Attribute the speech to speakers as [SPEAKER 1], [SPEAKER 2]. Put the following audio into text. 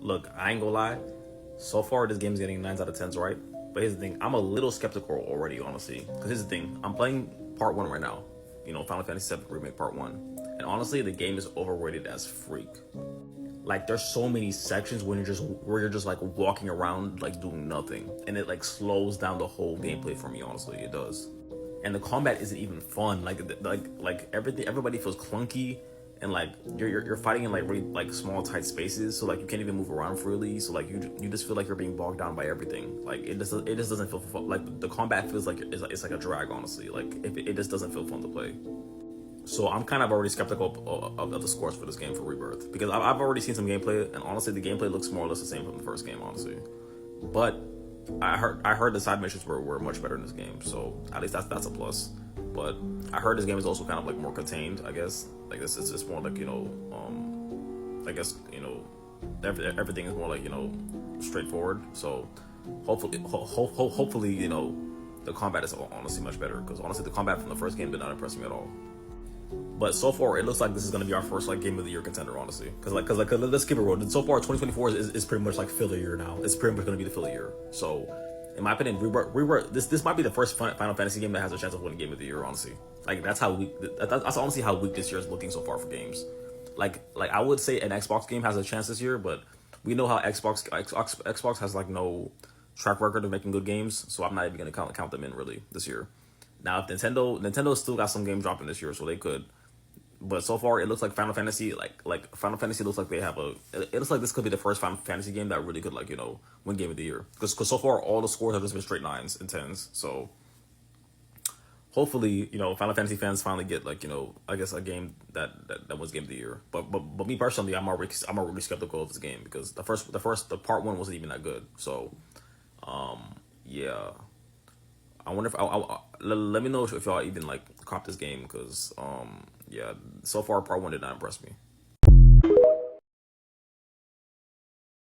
[SPEAKER 1] Look, I ain't gonna lie. So far, this game's getting 9s out of 10s, right? But here's the thing: I'm a little skeptical already, honestly. Because here's the thing: I'm playing Part One right now. Final Fantasy VII Remake Part One, and honestly, the game is overrated as freak. Like, there's so many sections when you're just like walking around like doing nothing, and it like slows down the whole gameplay for me. Honestly, it does. And the combat isn't even fun. Like everything, everybody feels clunky, and like you're fighting in like really like small tight spaces, so like you can't even move around freely. So like you just feel like you're being bogged down by everything. Like it just doesn't feel fun. Like the combat feels like it's like a drag. Honestly, like if it just doesn't feel fun to play. So I'm kind of already skeptical of the scores for this game for Rebirth, because I've already seen some gameplay, and honestly the gameplay looks more or less the same from the first game, honestly. But I heard the side missions were much better in this game, so at least that's a plus. But I heard this game is also kind of like more contained, I guess. Like it's more like I guess everything is more like straightforward. So hopefully the combat is honestly much better, because honestly the combat from the first game did not impress me at all. But so far, it looks like this is gonna be our first like game of the year contender, honestly. Because let's keep it real. So far, 2024 is pretty much like filler year now. It's pretty much gonna be the filler year. So, in my opinion, this might be the first Final Fantasy game that has a chance of winning game of the year. Honestly, like that's how weak. That's honestly how weak this year is looking so far for games. Like I would say an Xbox game has a chance this year, but we know how Xbox has like no track record of making good games. So I'm not even gonna count them in really this year. Now, if Nintendo still got some games dropping this year, so they could. But so far, it looks like Final Fantasy, like Final Fantasy looks like they have a. It looks like this could be the first Final Fantasy game that really could win Game of the Year. Because so far all the scores have just been straight 9s and 10s. So hopefully Final Fantasy fans finally get I guess a game that wins Game of the Year. But me personally, I'm already skeptical of this game, because the part one wasn't even that good. So yeah. I wonder if let me know if y'all even like cop this game, because yeah, so far part one did not impress me.